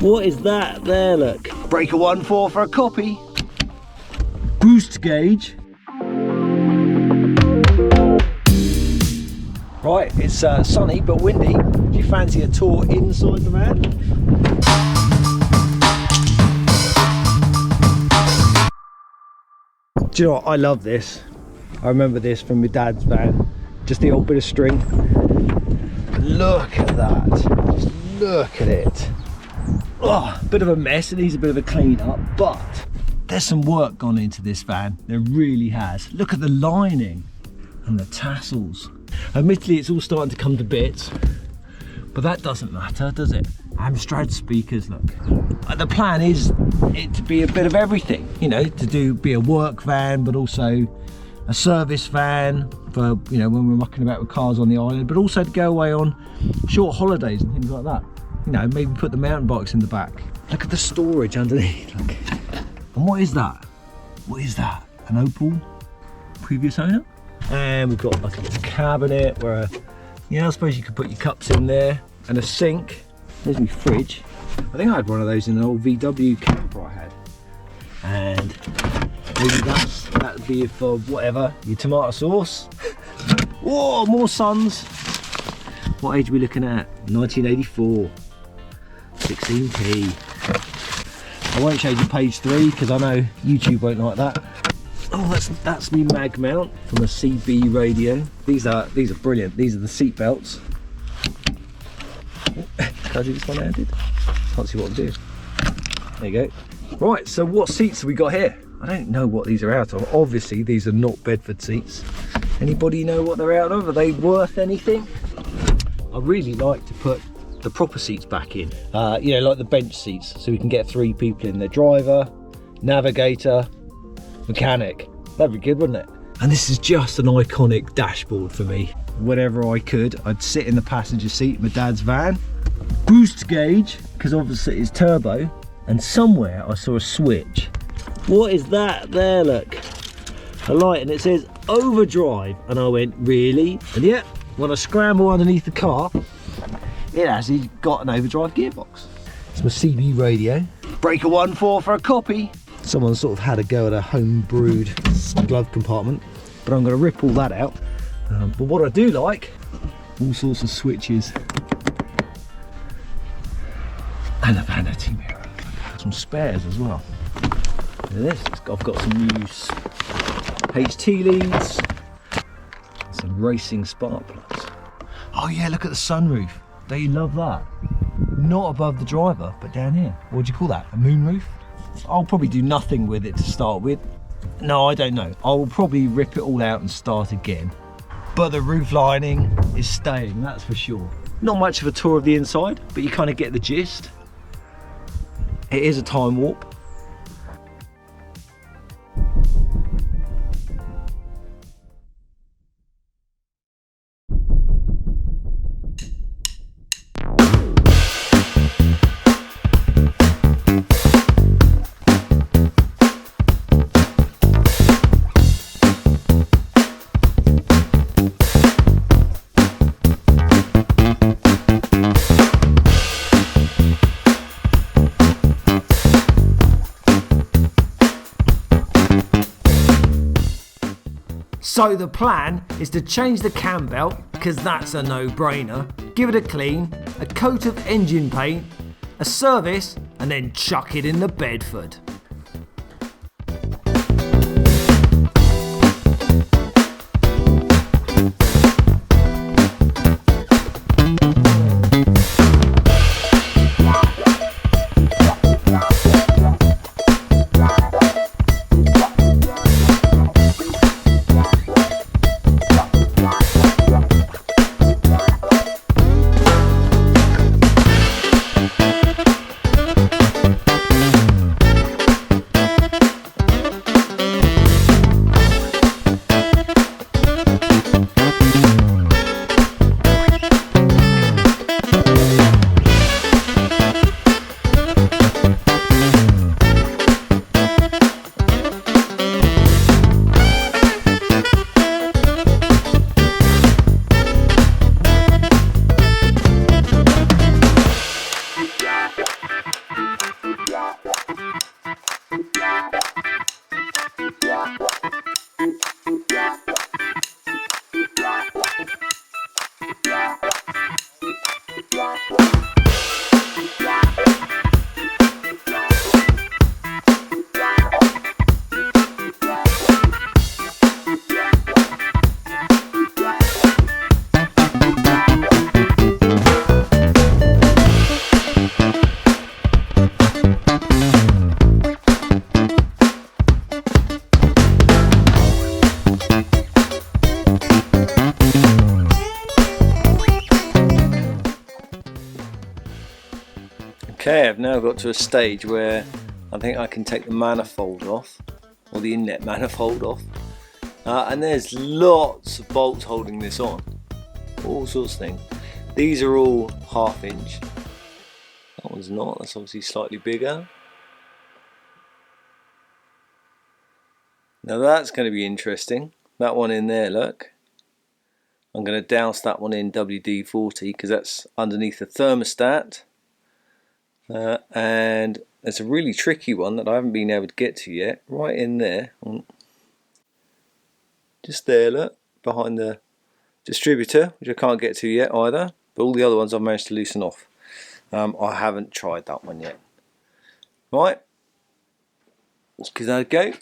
What is that there, look? Breaker 1.4 for a copy. Boost gauge. Right, it's sunny but windy. Do you fancy a tour inside the van? Do you know what? I love this. I remember this from my dad's van. Just the old bit of string. Look at that. Just look at it. Oh, bit of a mess. It needs a bit of a clean up, but there's some work gone into this van. There really has. Look at the lining and the tassels. Admittedly, it's all starting to come to bits, but that doesn't matter, does it? Amstrad speakers, look. The plan is it to be a bit of everything, you know, to be a work van, but also a service van for, you know, when we're mucking about with cars on the island, but also to go away on short holidays and things like that. You know, maybe put the mountain bikes in the back. Look at the storage underneath, look. And what is that? What is that? An Opel previous owner? And we've got like a little cabinet where, you know, I suppose you could put your cups in there, and a sink. There's my fridge. I think I had one of those in an old VW camper I had. And maybe that'd be for whatever, your tomato sauce. Whoa, more Suns. What age are we looking at? 1984. 16p. I won't show you page 3 because I know YouTube won't like that. Oh, that's me mag mount from a CB radio. These are brilliant. These are the seat belts. Can I do this one-handed? Can't see what I'm doing. There you go. Right, so what seats have we got here? I don't know what these are out of. Obviously, these are not Bedford seats. Anybody know what they're out of? Are they worth anything? I really like to put the proper seats back in. You know, like the bench seats, so we can get 3 people in. The driver, navigator, mechanic. That'd be good, wouldn't it? And this is just an iconic dashboard for me. Whenever I could, I'd sit in the passenger seat of my dad's van. Boost gauge, because obviously it's turbo. And somewhere I saw a switch. What is that there, look? A light, and it says overdrive. And I went, really? And yeah, when I scramble underneath the car, it actually got an overdrive gearbox. It's my CB radio. Breaker 1.4 for a copy. Someone sort of had a go at a home brewed glove compartment, but I'm going to rip all that out. But what I do like, all sorts of switches and a vanity mirror. Some spares as well. Look at this. I've got some new HT leads, some racing spark plugs. Oh yeah, look at the sunroof. Don't you love that? Not above the driver, but down here. What do you call that? A moonroof? I'll probably do nothing with it to start with. No, I don't know. I'll probably rip it all out and start again. But the roof lining is staying, that's for sure. Not much of a tour of the inside, but you kind of get the gist. It is a time warp. So the plan is to change the cam belt, because that's a no-brainer, give it a clean, a coat of engine paint, a service, and then chuck it in the Bedford. Okay, I've now got to a stage where I think I can take the manifold off, or the inlet manifold off, and there's lots of bolts holding this on, all sorts of things. These are all 1/2 inch. That one's not, that's obviously slightly bigger. Now that's going to be interesting, that one in there, look. I'm going to douse that one in WD-40 because that's underneath the thermostat. And there's a really tricky one that I haven't been able to get to yet, right in there, just there, look, behind the distributor, which I can't get to yet either, but all the other ones I've managed to loosen off. I haven't tried that one yet. Right, let's give that a go.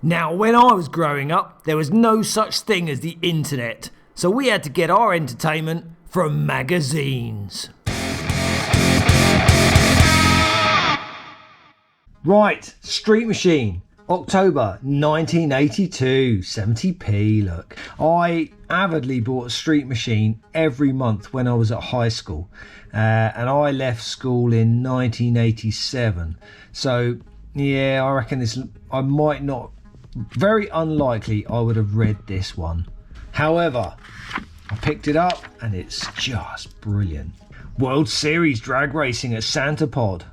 Now, when I was growing up, there was no such thing as the internet, so we had to get our entertainment from magazines. Right, Street Machine, October 1982, 70p, look. I avidly bought a Street Machine every month when I was at high school, and I left school in 1987. So, yeah, I reckon I might not, very unlikely I would have read this one. However, I picked it up and it's just brilliant. World Series drag racing at Santa Pod.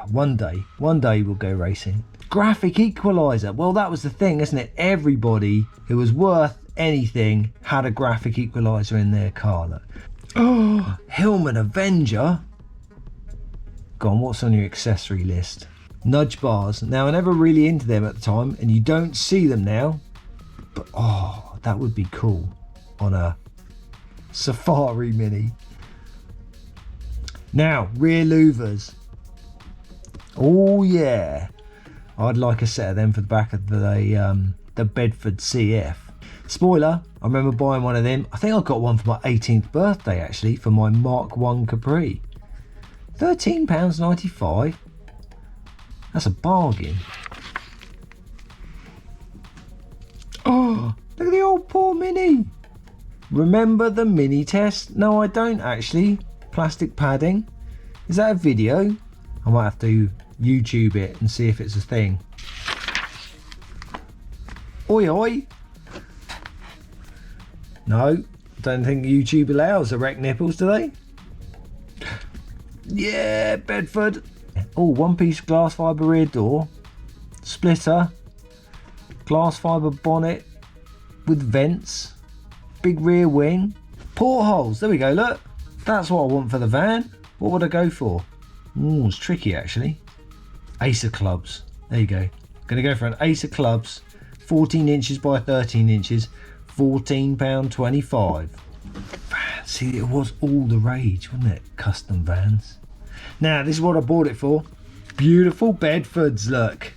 One day we'll go racing. Graphic equalizer. Well, that was the thing, isn't it? Everybody who was worth anything had a graphic equalizer in their car. Look. Oh, Hillman Avenger. Go on, what's on your accessory list? Nudge bars. Now, I never really into them at the time, and you don't see them now. But oh, that would be cool on a Safari Mini. Now, rear louvers. Oh yeah, I'd like a set of them for the back of the Bedford CF. Spoiler, I remember buying one of them. I think I got one for my 18th birthday actually, for my Mark 1 Capri. £13.95. That's a bargain. Oh, look at the old poor Mini. Remember the Mini test? No, I don't actually. Plastic padding. Is that a video? I might have to YouTube it and see if it's a thing. Oi oi. No, don't think YouTube allows erect nipples, do they? Yeah, Bedford. Oh, one piece glass fibre rear door. Splitter. Glass fibre bonnet with vents. Big rear wing. Portholes, there we go, look. That's what I want for the van. What would I go for? Ooh, it's tricky actually. Ace of clubs. There you go. Gonna go for an ace of clubs. 14 inches by 13 inches. £14.25. See, it was all the rage, wasn't it? Custom vans. Now, this is what I bought it for. Beautiful Bedfords, look.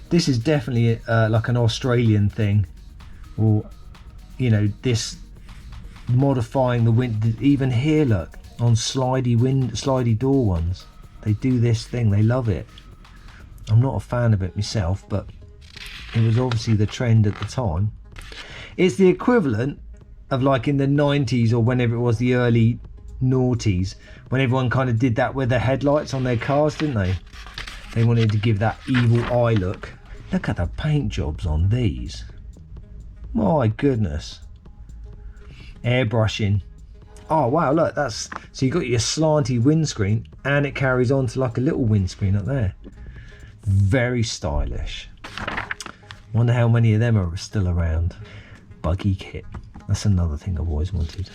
This is definitely like an Australian thing. Or, you know, this modifying the wind. Even here, look, on slidey door ones. They do this thing, they love it. I'm not a fan of it myself, but it was obviously the trend at the time. It's the equivalent of like in the 90s or whenever it was the early noughties, when everyone kind of did that with the headlights on their cars, didn't they? They wanted to give that evil eye look. Look at the paint jobs on these. My goodness. Airbrushing. Oh wow, look, that's, so you got your slanty windscreen and it carries on to like a little windscreen up there. Very stylish. Wonder how many of them are still around. Buggy kit. That's another thing I've always wanted.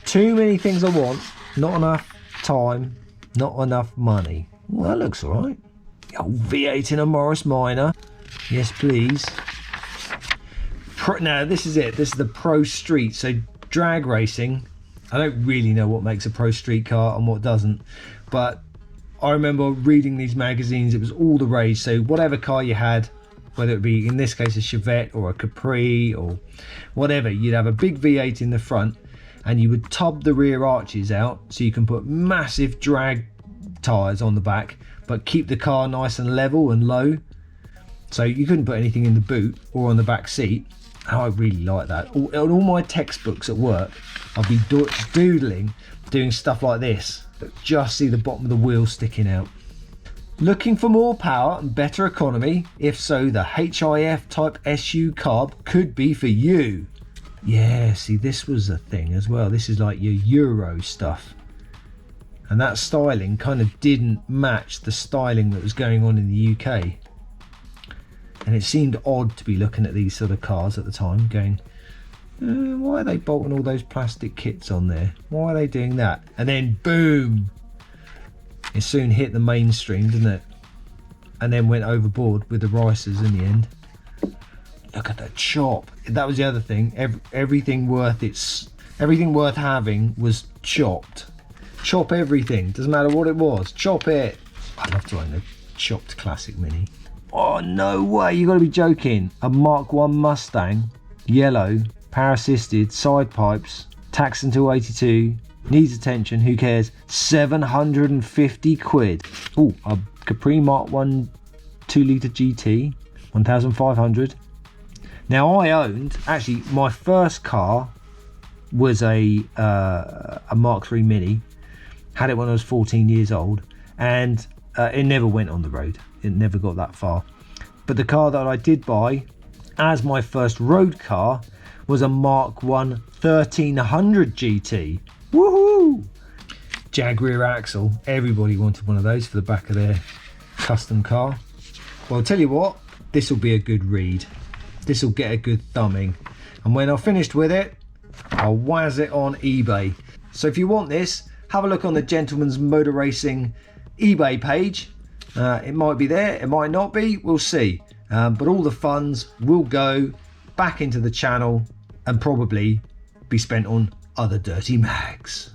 Too many things I want, not enough time, not enough money. Well, that looks alright. Oh, V8 in a Morris Minor. Yes, please. Now, this is it. This is the Pro Street. So, drag racing. I don't really know what makes a Pro Street car and what doesn't. But I remember reading these magazines. It was all the rage. So, whatever car you had, whether it be, in this case, a Chevette or a Capri or whatever, you'd have a big V8 in the front and you would tub the rear arches out so you can put massive drag tyres on the back but keep the car nice and level and low. So you couldn't put anything in the boot or on the back seat. I really like that. On all my textbooks at work, I'll be doodling, doing stuff like this, but just see the bottom of the wheel sticking out. Looking for more power and better economy? If so, the HIF Type SU carb could be for you. Yeah, see, this was a thing as well. This is like your Euro stuff. And that styling kind of didn't match the styling that was going on in the UK. And it seemed odd to be looking at these sort of cars at the time going, why are they bolting all those plastic kits on there? Why are they doing that? And then boom, it soon hit the mainstream, didn't it? And then went overboard with the ricers in the end. Look at the chop. That was the other thing. Everything worth having was chopped. Chop everything, doesn't matter what it was, chop it. I'd love to own a chopped classic Mini. Oh, no way, you gotta be joking. A Mark 1 Mustang, yellow, power assisted, side pipes, tax until 82, needs attention, who cares, 750 quid. Oh, a Capri Mark 1 2 litre GT, 1,500. Now I owned, actually my first car was a Mark 3 Mini. Had it when I was 14 years old, and it never went on the road. It never got that far. But the car that I did buy as my first road car was a Mark 1 1300 GT. Woohoo! Jag rear axle. Everybody wanted one of those for the back of their custom car. Well, I'll tell you what, this will be a good read. This will get a good thumbing. And when I've finished with it, I'll wazz it on eBay. So if you want this, have a look on the Gentleman's Motor Racing eBay page. It might be there, it might not be, we'll see. But all the funds will go back into the channel and probably be spent on other dirty mags.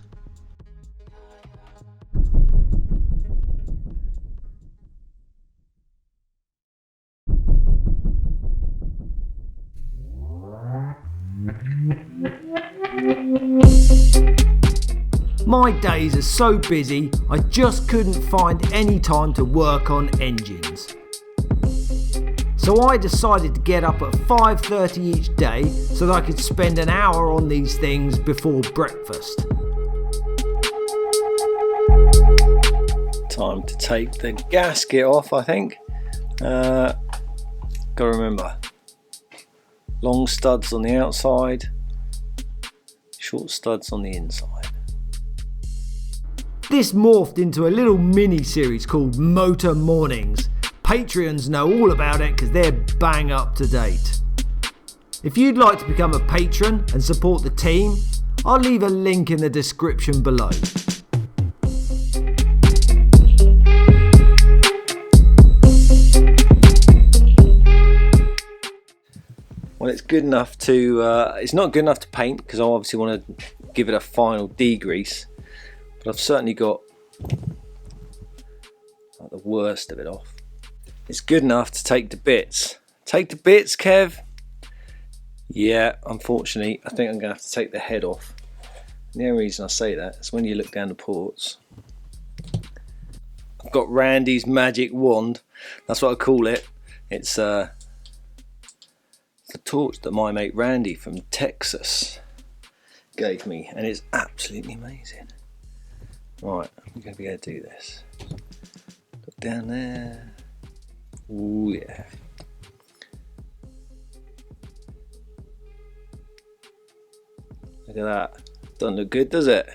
My days are so busy, I just couldn't find any time to work on engines. So I decided to get up at 5:30 each day so that I could spend an hour on these things before breakfast. Time to take the gasket off, I think. Gotta remember, long studs on the outside, short studs on the inside. This morphed into a little mini series called Motor Mornings. Patreons know all about it because they're bang up to date. If you'd like to become a patron and support the team, I'll leave a link in the description below. Well, it's good enough to, it's not good enough to paint because I obviously want to give it a final degrease. But I've certainly got like the worst of it off. It's good enough to take to bits. Take to bits, Kev? Yeah, unfortunately, I think I'm going to have to take the head off. And the only reason I say that is when you look down the ports. I've got Randy's magic wand. That's what I call it. It's the torch that my mate Randy from Texas gave me. And it's absolutely amazing. Right, I'm going to be able to do this. Look down there. Ooh, yeah. Look at that. Doesn't look good, does it?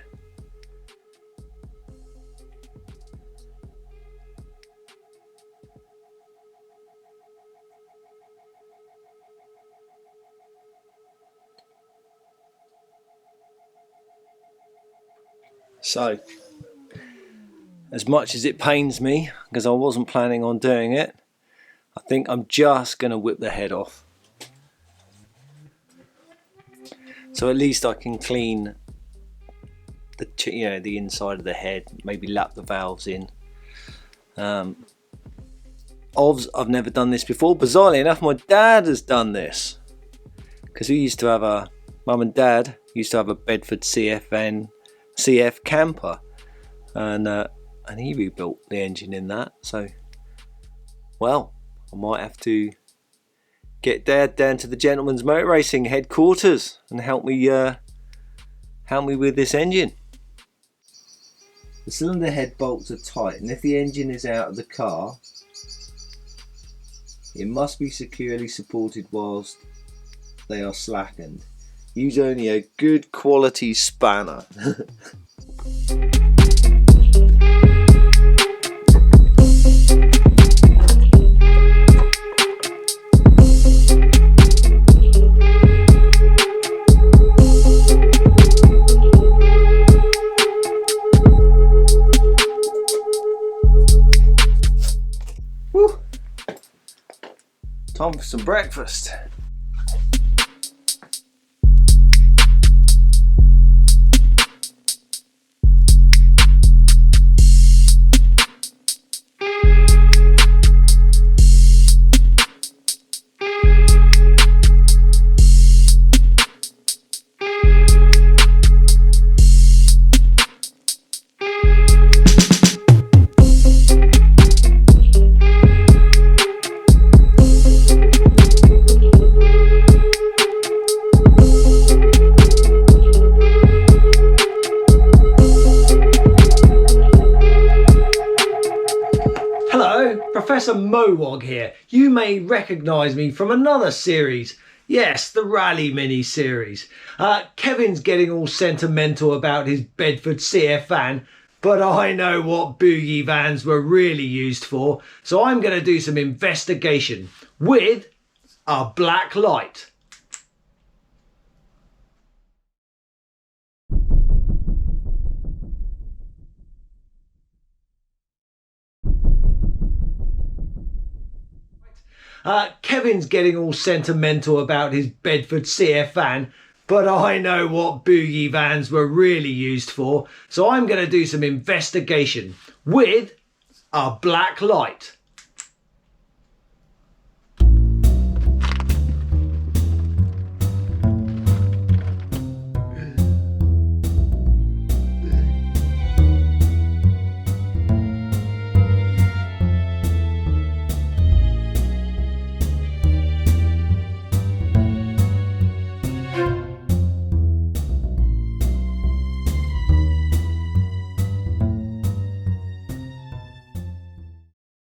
So, as much as it pains me, because I wasn't planning on doing it, I think I'm just going to whip the head off. So at least I can clean the inside of the head, maybe lap the valves in. I've never done this before. Bizarrely enough, my dad has done this. Because we used to have Mum and Dad used to have a Bedford CF camper. And he rebuilt the engine in that. So, well, I might have to get Dad down to the Gentleman's Motor Racing headquarters and help me with this engine. The cylinder head bolts are tight, and if the engine is out of the car, it must be securely supported whilst they are slackened. Use only a good quality spanner. Woo. Time for some breakfast. Professor Mowog here. You may recognise me from another series. Yes, the Rally mini-series. Kevin's getting all sentimental about his Bedford CF van, but I know what boogie vans were really used for, so I'm going to do some investigation with a black light. Kevin's getting all sentimental about his Bedford CF van, but I know what boogie vans were really used for, so I'm going to do some investigation with a black light.